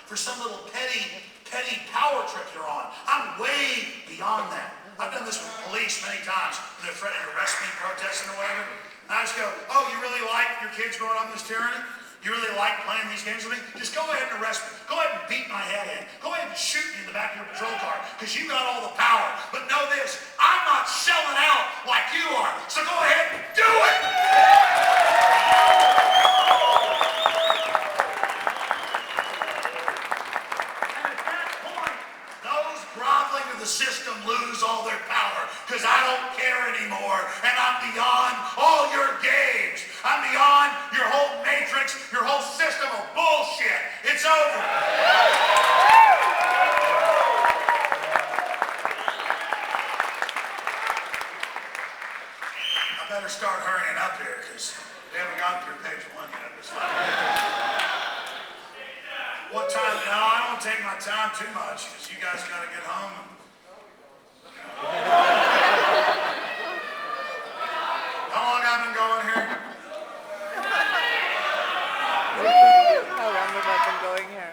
for some little petty power trip you're on. I'm way beyond that. I've done this with police many times when they're threatening to arrest me, protesting or whatever. And I just go, oh, you really like your kids growing up in this tyranny? You really like playing these games with me? Just go ahead and arrest me. Go ahead and beat my head in. Go ahead and shoot me in the back of your patrol car because you got all the power. But know this, I'm not selling out like you are. So go ahead and do it! The system lose all their power because I don't care anymore and I'm beyond all your games. I'm beyond your whole matrix, your whole system of bullshit. It's over. I better start hurrying up here because we haven't gotten through page 1 yet. What time? No, I don't take my time too much because you guys got to get home. How long have I been going here? How long have I been going here?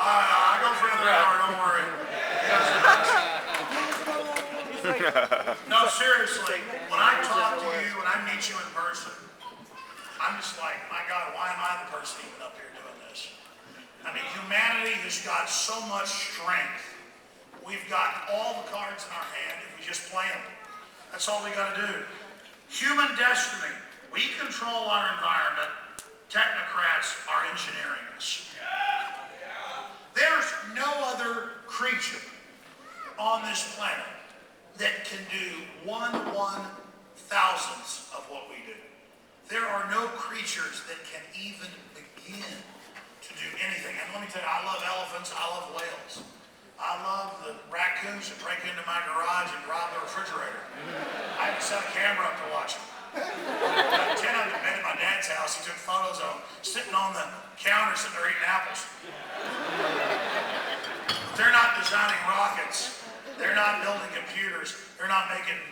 I go for another hour, don't worry. No, seriously, when I talk to you, when I meet you in person, I'm just like, my God, why am I the person even up here doing this? I mean, humanity has got so much strength. We've got all the cards in our hand if we just play them. That's all we got to do. Human destiny. We control our environment. Technocrats are engineering us. There's no other creature on this planet that can do 1/1000th of what we do. There are no creatures that can even begin to do anything. And let me tell you, I love elephants. I love whales. I love the raccoons that break into my garage and rob the refrigerator. I had to set a camera up to watch them. 10 of them met at my dad's house. He took photos of them sitting on the counter sitting there eating apples. But they're not designing rockets. They're not building computers. They're not making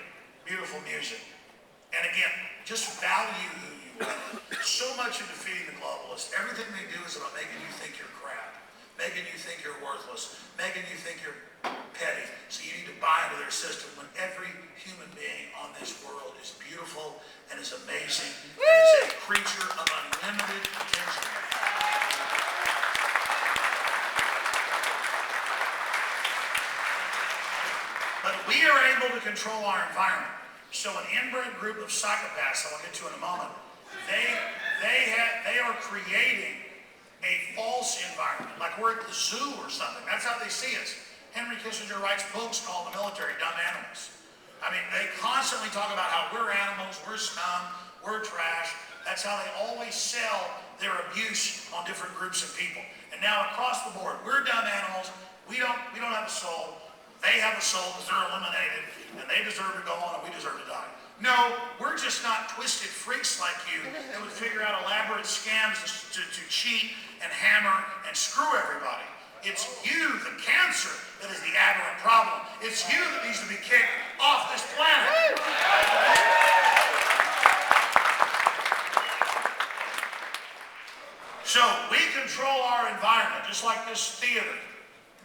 beautiful music. And again, just value who you are. So much in defeating the globalists, everything they do is about making you think you're crap. Making you think you're worthless, making you think you're petty, so you need to buy into their system when every human being on this world is beautiful and is amazing and is a creature of unlimited potential. But we are able to control our environment. So an inbred group of psychopaths, that I'll get to in a moment, they are creating a false environment, like we're at the zoo or something. That's how they see us. Henry Kissinger writes books called The Military, Dumb Animals. I mean, they constantly talk about how we're animals, we're scum, we're trash. That's how they always sell their abuse on different groups of people. And now across the board, we're dumb animals. We don't have a soul. They have a soul because they're eliminated, and they deserve to go on, and we deserve to die. No, we're just not twisted freaks like you that would figure out elaborate scams to cheat and hammer and screw everybody. It's you, the cancer, that is the aberrant problem. It's you that needs to be kicked off this planet. So we control our environment, just like this theater,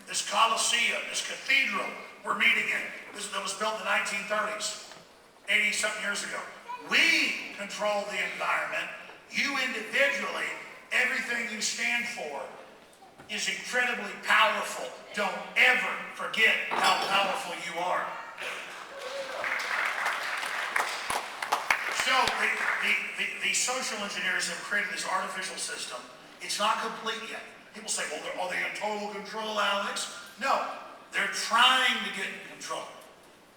this Coliseum, this cathedral we're meeting in. That was built in the 1930s. 80-something years ago. We control the environment. You individually, everything you stand for is incredibly powerful. Don't ever forget how powerful you are. So the social engineers have created this artificial system. It's not complete yet. People say, well, are they in total control, Alex? No, they're trying to get in control.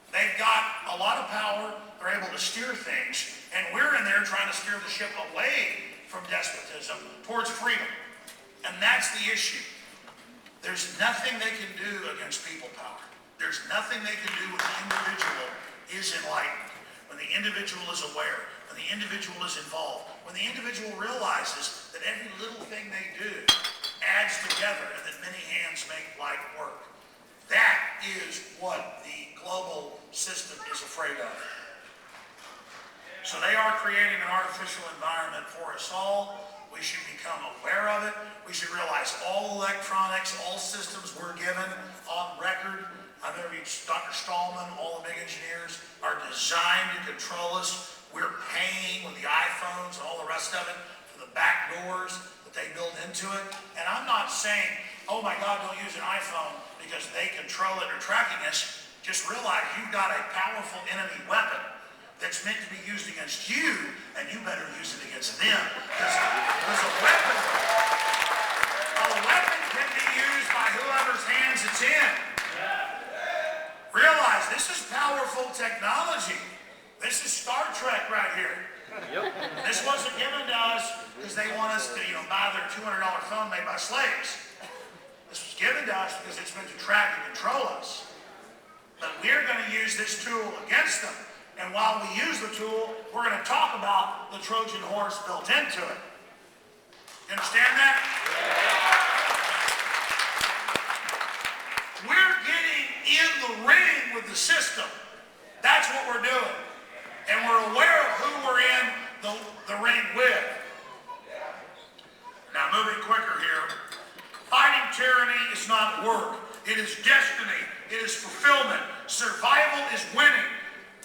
They've got a lot of power, they're able to steer things, and we're in there trying to steer the ship away from despotism towards freedom. And that's the issue. There's nothing they can do against people power. There's nothing they can do when the individual is enlightened, when the individual is aware, when the individual is involved, when the individual realizes that every little thing they do adds together and that many hands make light work. That is what the global system is afraid of. So they are creating an artificial environment for us all We should become aware of it. We should realize all electronics, all systems we're given on record. I've interviewed Dr. Stallman, all the big engineers, are designed to control us. We're paying with the iPhones and all the rest of it for the back doors that they build into it. And I'm not saying, oh my God, don't use an iPhone because they control it or tracking us. Just realize you've got a powerful enemy weapon that's meant to be used against you, and you better use it against them. Because a weapon can be used by whoever's hands it's in. Realize this is powerful technology. This is Star Trek right here. Yep. This wasn't given to us because they want us to, buy their $200 phone made by slaves. This was given to us because it's meant to track and control us. But we're going to use this tool against them. And while we use the tool, we're going to talk about the Trojan horse built into it. You understand that? We're getting in the ring with the system. That's what we're doing. And we're aware of who we're in the ring with. Now, moving quicker here. Fighting tyranny is not work. It is destiny. It is fulfillment. Survival is winning.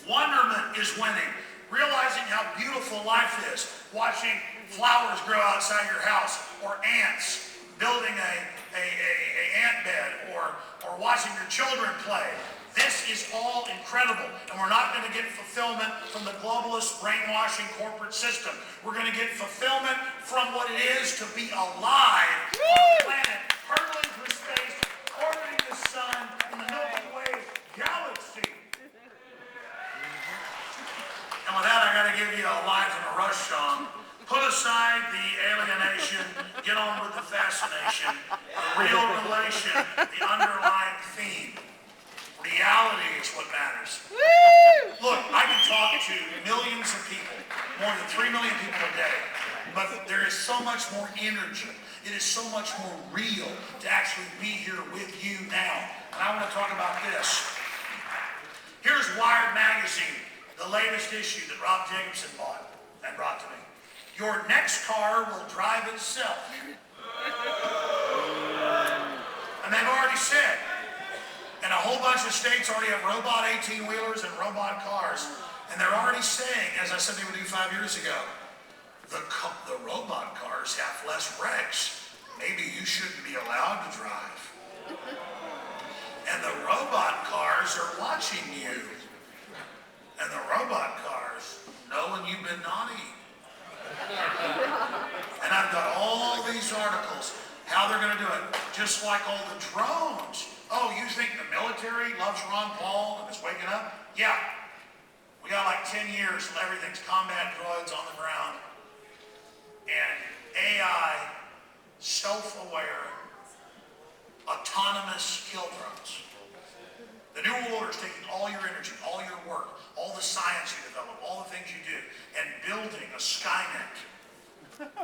Wonderment is winning. Realizing how beautiful life is. Watching flowers grow outside your house, or ants building a ant bed, or watching your children play. This is all incredible, and we're not going to get fulfillment from the globalist brainwashing corporate system. We're going to get fulfillment from what it is to be alive on a planet hurtling through space, orbiting the sun in the Milky Way galaxy. And with that, I got to give you a Live from a Rush song. Put aside the alienation, get on with the fascination, the real relation, the underlying theme. Reality is what matters. Look, I can talk to millions of people, more than 3 million people a day, but there is so much more energy. It is so much more real to actually be here with you now. And I want to talk about this. Here's Wired Magazine, the latest issue that Rob Jacobson bought and brought to me. Your next car will drive itself. And they've already said, and a whole bunch of states already have robot 18-wheelers and robot cars. And they're already saying, as I said they would do 5 years ago, the robot cars have less brakes. Maybe you shouldn't be allowed to drive. And the robot cars are watching you. And the robot cars know when you've been naughty. And I've got all these articles, how they're going to do it. Just like all the drones. Oh, you think the military loves Ron Paul and is waking up? Yeah. We got like 10 years till everything's combat droids on the ground. And AI, self-aware, autonomous kill drones. The New World Order is taking all your energy, all your work, all the science you develop, all the things you do, and building a Skynet.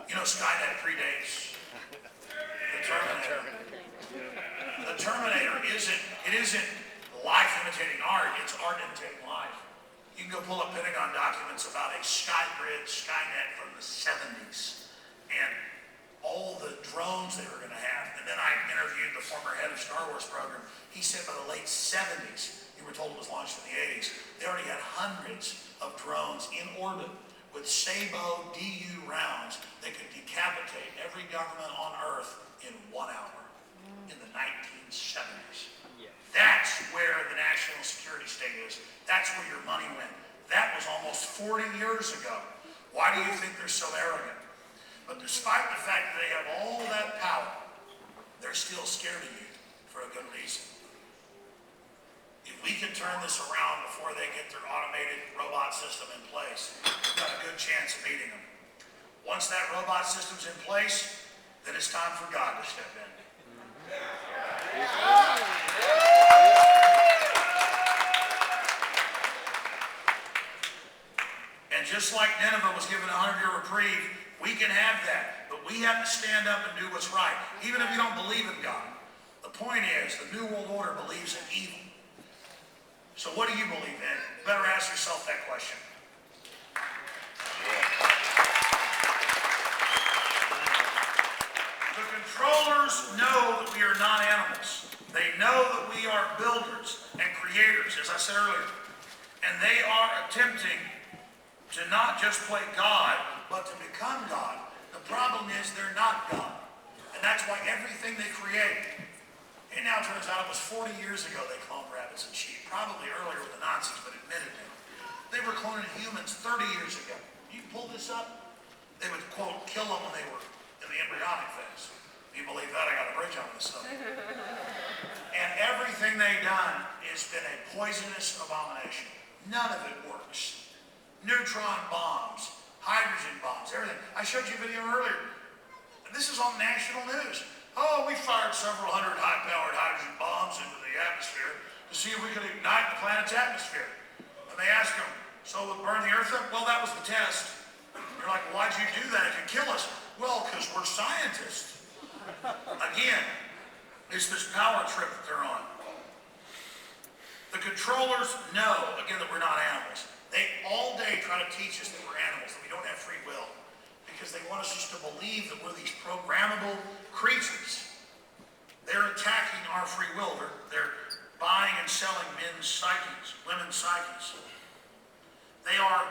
You know, Skynet predates the Terminator. The Terminator isn't life imitating art, it's art imitating life. You can go pull up Pentagon documents about a Skygrid Skynet from the 70s and all the drones they were going to have. And then I interviewed the former head of Star Wars program. He said by the late 70s, you were told it was launched in the 80s, they already had hundreds of drones in orbit with Sabo DU rounds that could decapitate every government on Earth in 1 hour in the 1970s. Yeah. That's where the national security state is. That's where your money went. That was almost 40 years ago. Why do you think they're so arrogant? But despite the fact that they have all that power, they're still scared of you for a good reason. If we can turn this around before they get their automated robot system in place, we've got a good chance of beating them. Once that robot system's in place, then it's time for God to step in. And just like Nineveh was given a 100-year reprieve, we can have that. But we have to stand up and do what's right. Even if you don't believe in God. The point is, the New World Order believes in evil. So what do you believe in? You better ask yourself that question. controllers know that we are not animals. They know that we are builders and creators, as I said earlier. And they are attempting to not just play God, but to become God. The problem is they're not God. And that's why everything they create, it now turns out it was 40 years ago they cloned rabbits and sheep. Probably earlier with the Nazis, but admittedly. They were cloning humans 30 years ago. You pull this up, they would, quote, kill them when they were in the embryonic phase. If you believe that, I got a bridge on this stuff. And everything they've done has been a poisonous abomination. None of it works. Neutron bombs, hydrogen bombs, everything. I showed you a video earlier. This is on national news. Oh, we fired several hundred high-powered hydrogen bombs into the atmosphere to see if we could ignite the planet's atmosphere. And they asked them, so it would burn the earth up? Well, that was the test. You're like, why'd you do that if you kill us? Well, because we're scientists. Again, it's this power trip that they're on. The controllers know, again, that we're not animals. They all day try to teach us that we're animals, that we don't have free will, because they want us just to believe that we're these programmable creatures. They're attacking our free will. They're buying and selling men's psyches, women's psyches. They are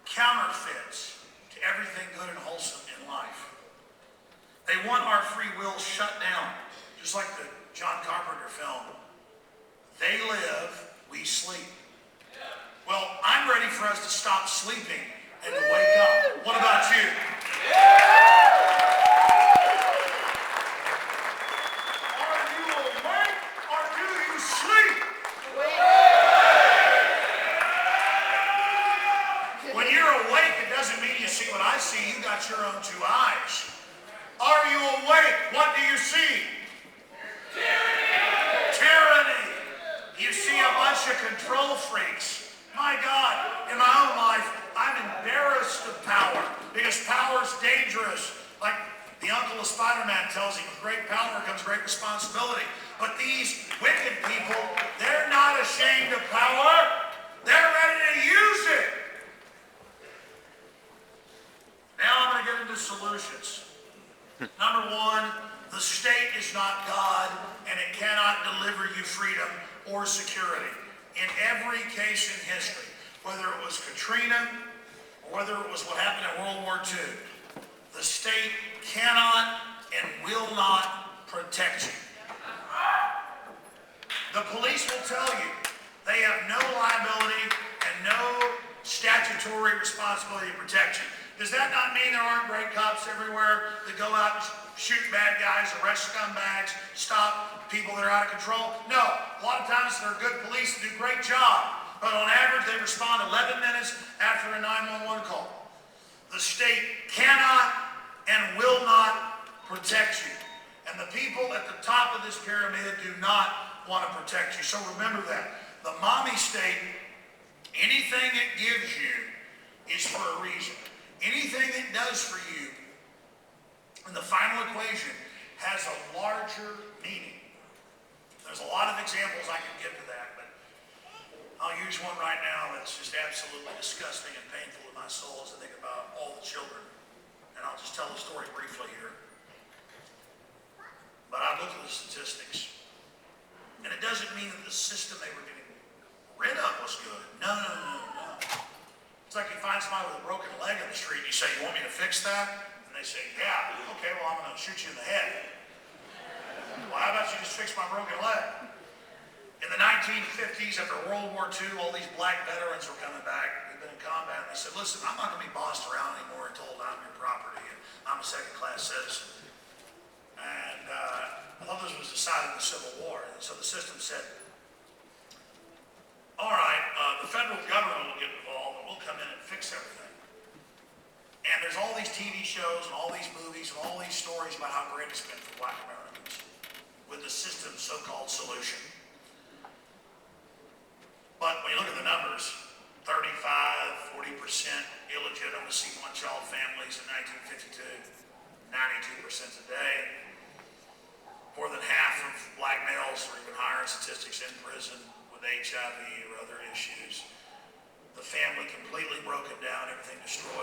counterfeits to everything good and wholesome in life. They want our free will shut down, just like the John Carpenter film. They live, we sleep. Well, I'm ready for us to stop sleeping and to wake up. What about you? Are you awake or do you sleep? When you're awake, it doesn't mean you see what I see. You got your own two eyes. Are you awake? What do you see? Tyranny. You see a bunch of control freaks. My God, in my own life, I'm embarrassed of power because power's dangerous. Like the uncle of Spider-Man tells him, with great power comes great responsibility. But these wicked people, they're not ashamed of power. They're ready to use it. Now I'm going to get into solutions. Number one, the state is not God and it cannot deliver you freedom or security. In every case in history, whether it was Katrina or whether it was what happened in World War II, the state cannot and will not protect you. The police will tell you they have no liability and no statutory responsibility to protect you. Does that not mean there aren't great cops everywhere that go out and shoot bad guys, arrest scumbags, stop people that are out of control? No. A lot of times they're good police that do a great job. But on average, they respond 11 minutes after a 911 call. The state cannot and will not protect you. And the people at the top of this pyramid do not want to protect you. So remember that. The mommy state, anything it gives you is for a reason. Anything it does for you in the final equation has a larger meaning. There's a lot of examples I can give to that, but I'll use one right now that's just absolutely disgusting and painful to my soul as I think about all the children. And I'll just tell the story briefly here. But I looked at the statistics. And it doesn't mean that the system they were getting rid of was good. No. It's like you find somebody with a broken leg in the street and you say, you want me to fix that? And they say, yeah. Okay, well, I'm going to shoot you in the head. Well, how about you just fix my broken leg? In the 1950s, after World War II, all these black veterans were coming back. They'd been in combat. And they said, listen, I'm not going to be bossed around anymore and told I'm your property and I'm a second-class citizen. And I thought this was decided in the Civil War. And so the system said, all right, the federal government will get involved and we'll come in and fix everything. And there's all these TV shows and all these movies and all these stories about how great it's been for black Americans with the system's so-called solution. But when you look at the numbers, 35, 40% illegitimacy one-child families in 1952, 92% today. More than half of black males, or even higher in statistics, in prison with HIV or other issues. The family completely broken down, everything destroyed.